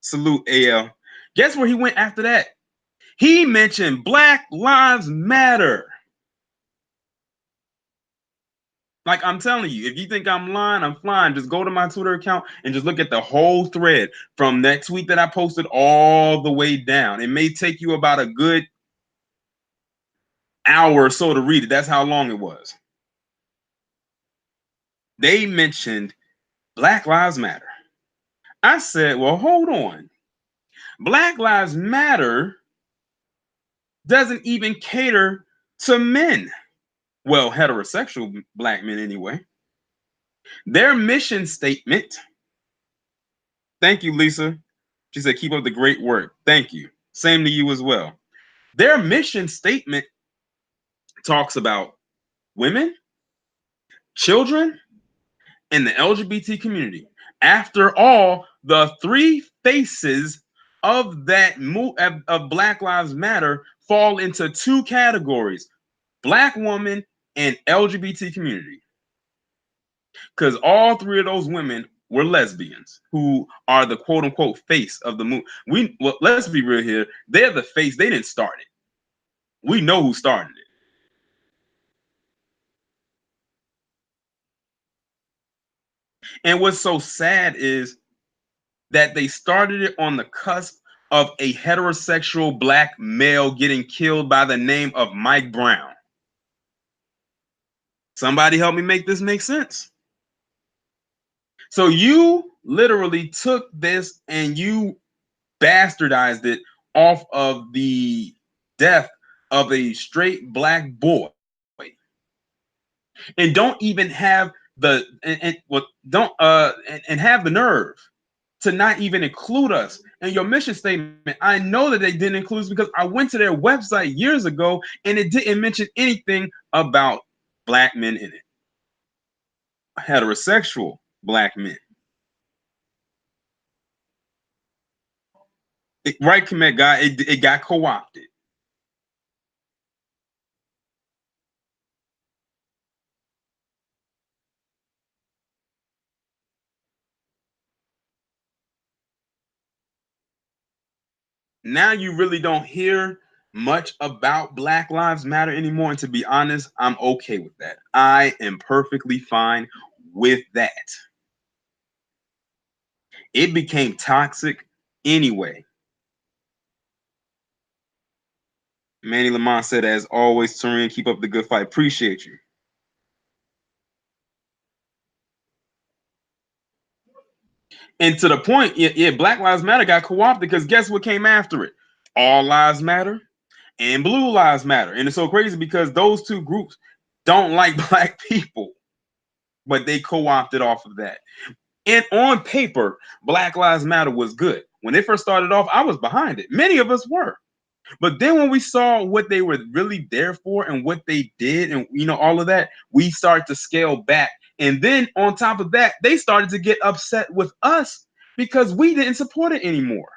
Salute AL. Guess where he went after that? He mentioned Black Lives Matter. Like I'm telling you, if you think I'm lying, I'm flying. Just go to my Twitter account and just look at the whole thread from that tweet that I posted all the way down. It may take you about a good hour or so to read it. That's how long it was. They mentioned Black Lives Matter. I said, well, hold on. Black Lives Matter doesn't even cater to men. Well, heterosexual black men anyway. Their mission statement, thank you, Lisa. She said, keep up the great work. Thank you. Same to you as well. Their mission statement talks about women, children, and the LGBT community. After all, the three faces of that of Black Lives Matter fall into two categories: Black woman and LGBT community. Because all three of those women were lesbians who are the quote unquote face of the movement. Let's be real here. They're the face. They didn't start it. We know who started it. And what's so sad is that they started it on the cusp of a heterosexual black male getting killed by the name of Mike Brown. Somebody help me make this make sense. So you literally took this and you bastardized it off of the death of a straight black boy, and don't even have and what don't and have the nerve to not even include us in your mission statement. I know that they didn't include us because I went to their website years ago and it didn't mention anything about black men in it, heterosexual black men. Right, commit guy, it got co-opted. Now you really don't hear much about Black Lives Matter anymore. And to be honest, I'm okay with that. I am perfectly fine with that. It became toxic anyway. Manny Lamont said, as always, Turian, keep up the good fight. Appreciate you. And to the point, yeah, Black Lives Matter got co-opted because guess what came after it? All Lives Matter and Blue Lives Matter. And it's so crazy because those two groups don't like black people, but they co-opted off of that. And on paper, Black Lives Matter was good. When they first started off, I was behind it. Many of us were. But then when we saw what they were really there for and what they did and all of that, we started to scale back. And then on top of that, they started to get upset with us because we didn't support it anymore.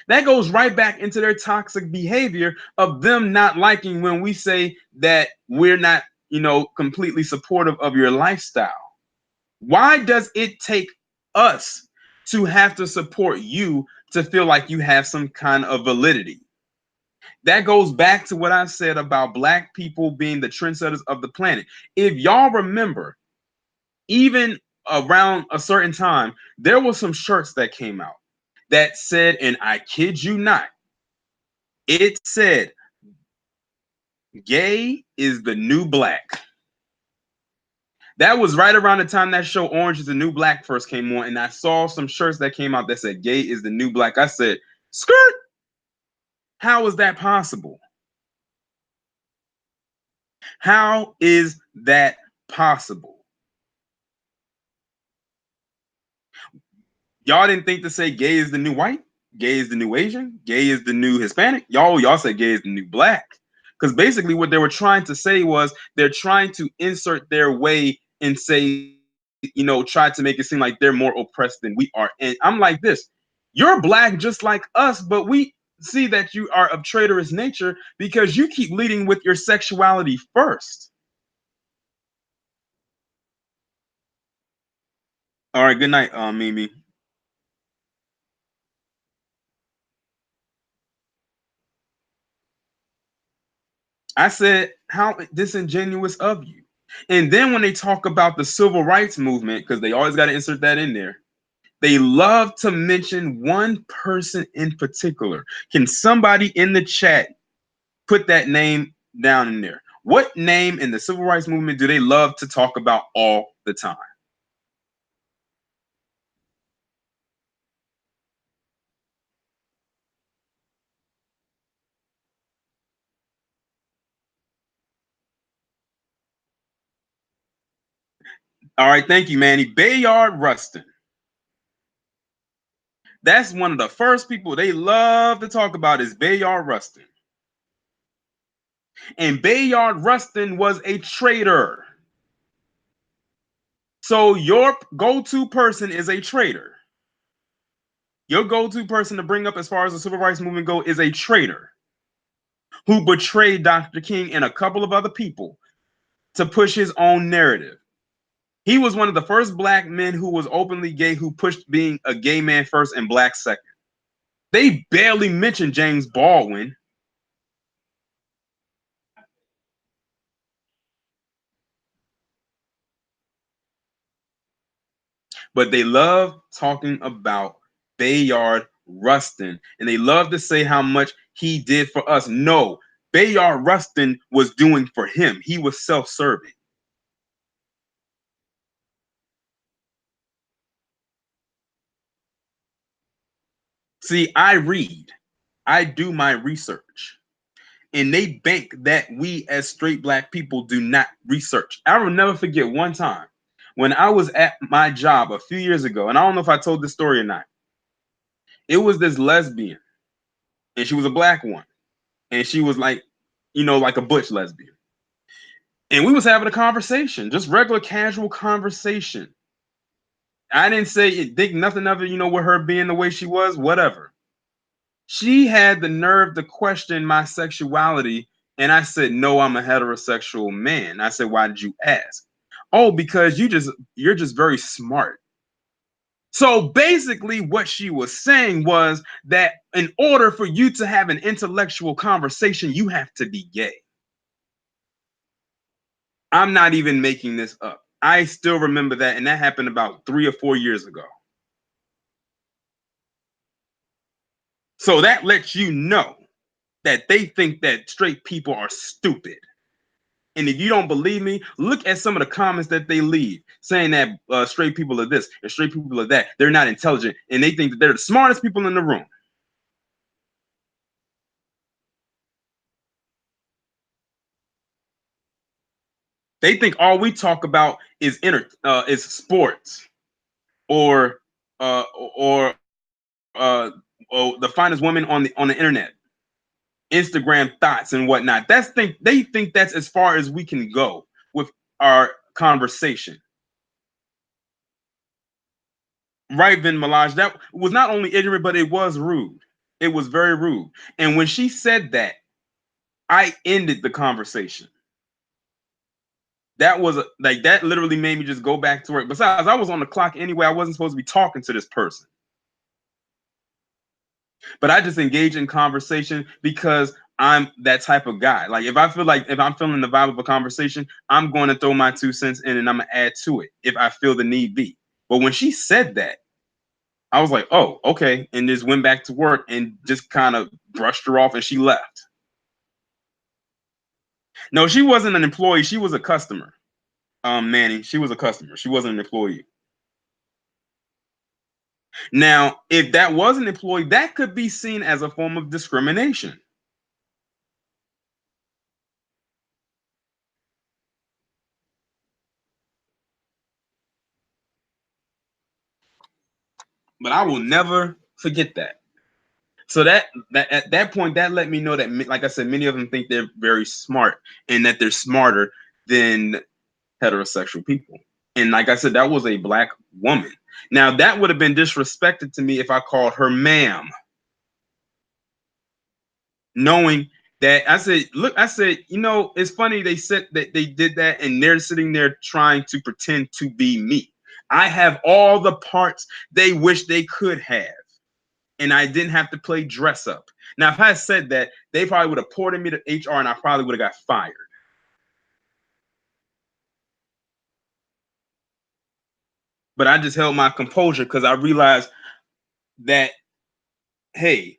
That goes right back into their toxic behavior of them not liking when we say that we're not, completely supportive of your lifestyle. Why does it take us to have to support you to feel like you have some kind of validity? That goes back to what I said about black people being the trendsetters of the planet. If y'all remember, even around a certain time, there were some shirts that came out that said, and I kid you not, it said, gay is the new black. That was right around the time that show Orange is the New Black first came on, and I saw some shirts that came out that said gay is the new black. I said, skirt, how is that possible? How is that possible? Y'all didn't think to say gay is the new white, gay is the new Asian, gay is the new Hispanic. Y'all said gay is the new black. Because basically what they were trying to say was they're trying to insert their way and say, try to make it seem like they're more oppressed than we are. And I'm like this, you're black just like us, but we see that you are of traitorous nature because you keep leading with your sexuality first. All right, good night, Mimi. I said, how disingenuous of you. And then when they talk about the civil rights movement, because they always got to insert that in there, they love to mention one person in particular. Can somebody in the chat put that name down in there? What name in the civil rights movement do they love to talk about all the time? All right, thank you, Manny. Bayard Rustin. That's one of the first people they love to talk about is Bayard Rustin. And Bayard Rustin was a traitor. So your go-to person is a traitor. Your go-to person to bring up as far as the civil rights movement go is a traitor who betrayed Dr. King and a couple of other people to push his own narrative. He was one of the first black men who was openly gay, who pushed being a gay man first and black second. They barely mentioned James Baldwin, but they love talking about Bayard Rustin, and they love to say how much he did for us. No, Bayard Rustin was doing for him. He was self-serving. See, I read, I do my research, and they bank that we as straight black people do not research. I will never forget one time when I was at my job a few years ago, and I don't know if I told this story or not. It was this lesbian, and she was a black one, and she was like, like a butch lesbian. And we was having a conversation, just regular casual conversation. I didn't think nothing of it, with her being the way she was, whatever. She had the nerve to question my sexuality, and I said, "No, I'm a heterosexual man." I said, "Why did you ask?" "Oh, because you're just very smart." So basically, what she was saying was that in order for you to have an intellectual conversation, you have to be gay. I'm not even making this up. I still remember that, and that happened about 3 or 4 years ago. So that lets you know that they think that straight people are stupid. And if you don't believe me, look at some of the comments that they leave saying that straight people are this and straight people are that. They're not intelligent, and they think that they're the smartest people in the room. They think all we talk about is sports or uh, or the finest women on the internet, Instagram thoughts and whatnot. They think that's as far as we can go with our conversation. Right, Vin Malaj, that was not only ignorant, but it was rude. It was very rude. And when she said that, I ended the conversation. That was like that literally made me just go back to work. Besides, I was on the clock anyway. I wasn't supposed to be talking to this person. But I just engage in conversation because I'm that type of guy. Like if I'm feeling the vibe of a conversation, I'm going to throw my 2 cents in and I'm gonna add to it if I feel the need be. But when she said that, I was like, oh, okay, and just went back to work and just kind of brushed her off and she left. No, she wasn't an employee, she was a customer. Manny, she was a customer. She wasn't an employee. Now, if that was an employee, that could be seen as a form of discrimination. But I will never forget that. So that at that point, that let me know that, like I said, many of them think they're very smart and that they're smarter than heterosexual people. And like I said, that was a black woman. Now that would have been disrespected to me if I called her ma'am, knowing that I said, look, I said, it's funny they said that they did that and they're sitting there trying to pretend to be me. I have all the parts they wish they could have, and I didn't have to play dress up. Now, if I had said that, they probably would have ported me to HR and I probably would have got fired. But I just held my composure because I realized that, hey,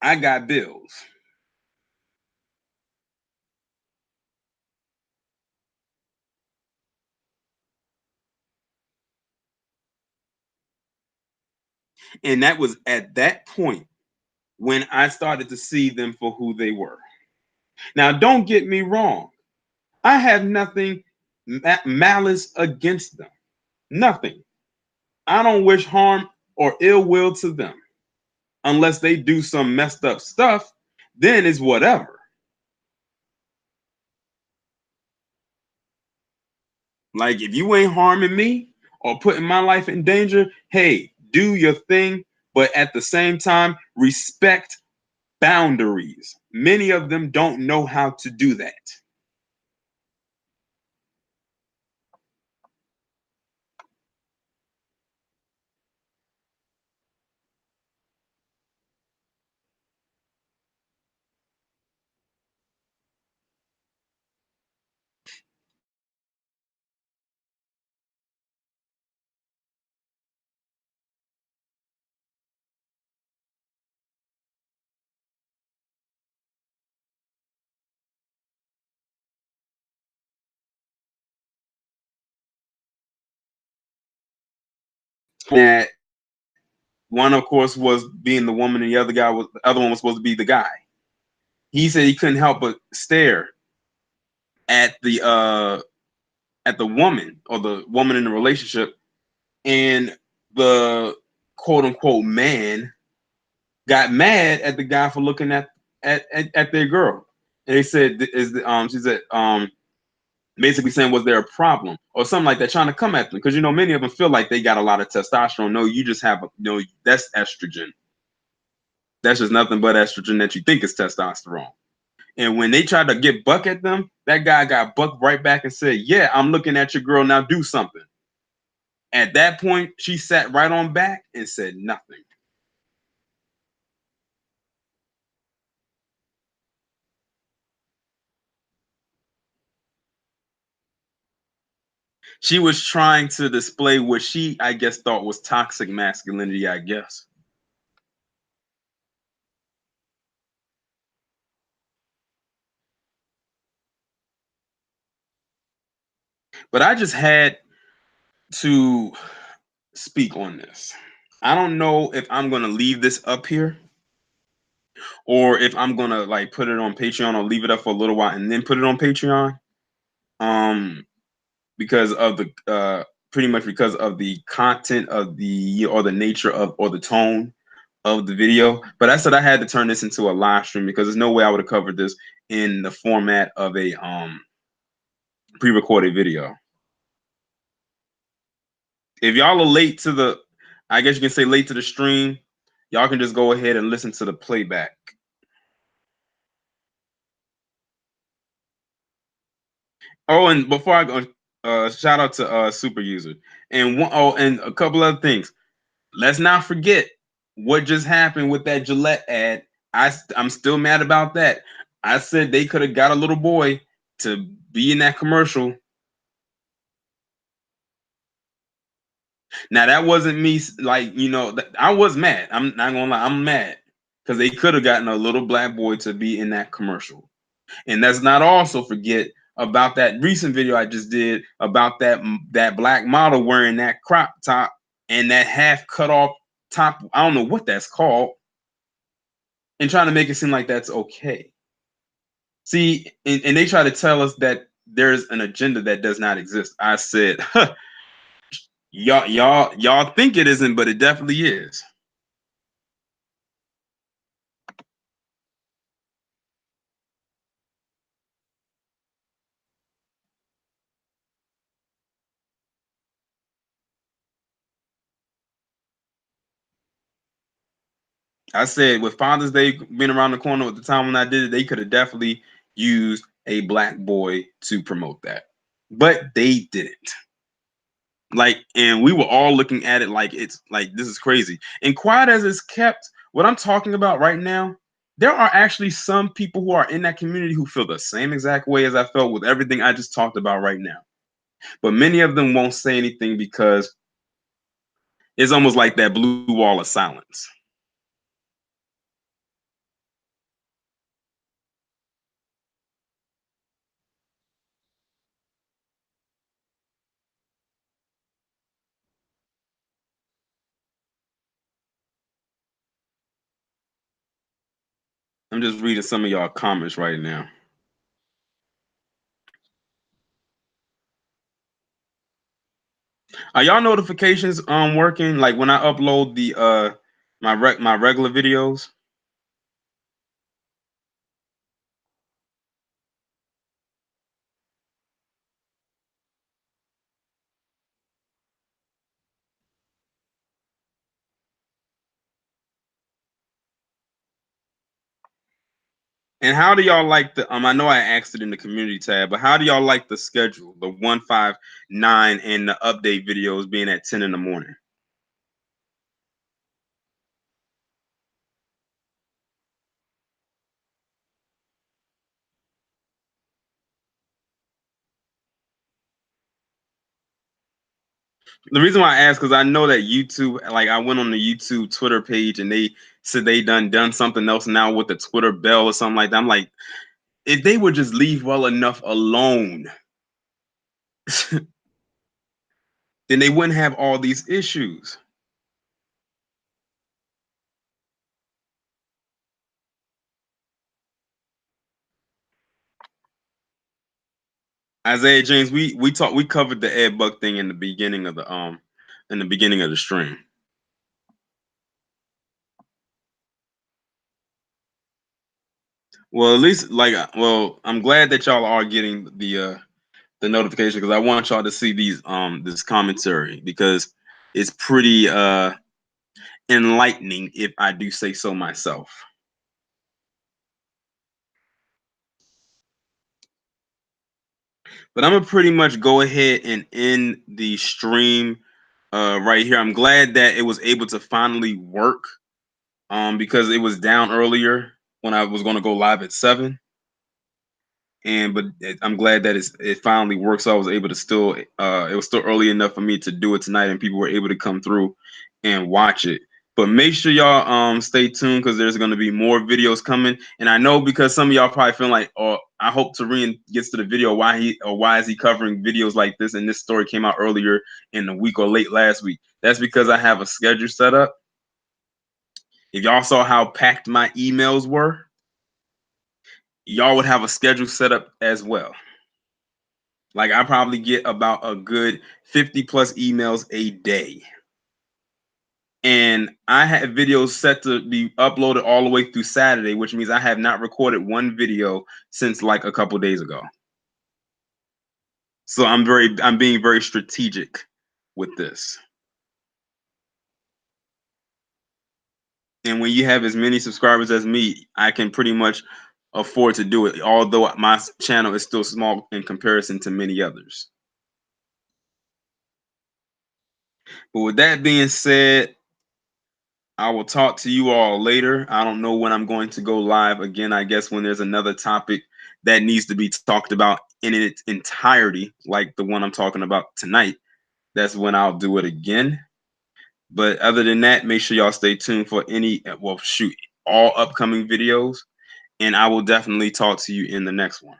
I got bills. And that was at that point when I started to see them for who they were. Now, don't get me wrong. I have nothing malice against them. Nothing. I don't wish harm or ill will to them unless they do some messed up stuff. Then it's whatever. Like if you ain't harming me or putting my life in danger, hey, do your thing, but at the same time, respect boundaries. Many of them don't know how to do that. That one of course was being the woman, and the other one was supposed to be the guy. He said he couldn't help but stare at the woman, or the woman in the relationship, and the quote unquote man got mad at the guy for looking at their girl. And they said, she said, basically saying, was there a problem or something like that, trying to come at them, because many of them feel like they got a lot of testosterone. No, you just have that's estrogen. That's just nothing but estrogen that you think is testosterone. And when they tried to get buck at them, that guy got bucked right back and said, yeah, I'm looking at your girl, now do something. At that point, she sat right on back and said nothing. She was trying to display what she, I guess, thought was toxic masculinity, I guess. But I just had to speak on this. I don't know if I'm gonna leave this up here, or if I'm gonna like put it on Patreon, or leave it up for a little while and then put it on Patreon. Um, because of the pretty much because of the content of the, or the nature of, or the tone of the video. But I said I had to turn this into a live stream, because there's no way I would have covered this in the format of a pre-recorded video. If y'all are late to the, I guess you can say late to the stream, y'all can just go ahead and listen to the playback. Oh, and before I go, shout out to Super User, and and a couple other things. Let's not forget what just happened with that Gillette ad. I'm still mad about that. I said they could have got a little boy to be in that commercial. Now that wasn't me, like, I was mad. I'm not gonna lie, I'm mad because they could have gotten a little black boy to be in that commercial. And let's not also forget about that recent video I just did about that black model wearing that crop top and that half cut off top. I don't know what that's called, and trying to make it seem like that's okay. See, and they try to tell us that there's an agenda that does not exist. I said, huh, y'all think it isn't, but it definitely is. I said, with Father's Day being around the corner at the time when I did it, they could have definitely used a black boy to promote that, but they didn't. Like, and we were all looking at it like it's like, this is crazy. And quiet as it's kept, what I'm talking about right now, there are actually some people who are in that community who feel the same exact way as I felt with everything I just talked about right now. But many of them won't say anything because it's almost like that blue wall of silence. I'm just reading some of y'all comments right now. Are y'all notifications working? Like when I upload the my regular videos? And how do y'all like the I know I asked it in the community tab, but how do y'all like the schedule? The 159 and the update videos being at 10 in the morning. The reason why I asked, because I know that YouTube, like I went on the YouTube Twitter page and they said they done something else now with the Twitter bell or something like that. I'm like, if they would just leave well enough alone, then they wouldn't have all these issues. Isaiah James, we covered the Ed Buck thing in the beginning of the stream. Well, at least well, I'm glad that y'all are getting the notification because I want y'all to see this commentary because it's pretty enlightening if I do say so myself. But I'm gonna pretty much go ahead and end the stream right here. I'm glad that it was able to finally work because it was down earlier when I was going to go live at 7. I'm glad that it finally worked. So I was able to still it was still early enough for me to do it tonight, and people were able to come through and watch it. But make sure y'all stay tuned because there's going to be more videos coming. And I know because some of y'all probably feel like, oh, I hope Tareen gets to the video. Why is he covering videos like this? And this story came out earlier in the week or late last week. That's because I have a schedule set up. If y'all saw how packed my emails were, y'all would have a schedule set up as well. Like I probably get about a good 50 plus emails a day. And I have videos set to be uploaded all the way through Saturday, which means I have not recorded one video since like a couple days ago. So I'm being very strategic with this. And when you have as many subscribers as me, I can pretty much afford to do it, although my channel is still small in comparison to many others. But with that being said, I will talk to you all later. I don't know when I'm going to go live again. I guess when there's another topic that needs to be talked about in its entirety, like the one I'm talking about tonight, that's when I'll do it again. But other than that, make sure y'all stay tuned for all upcoming videos. And I will definitely talk to you in the next one.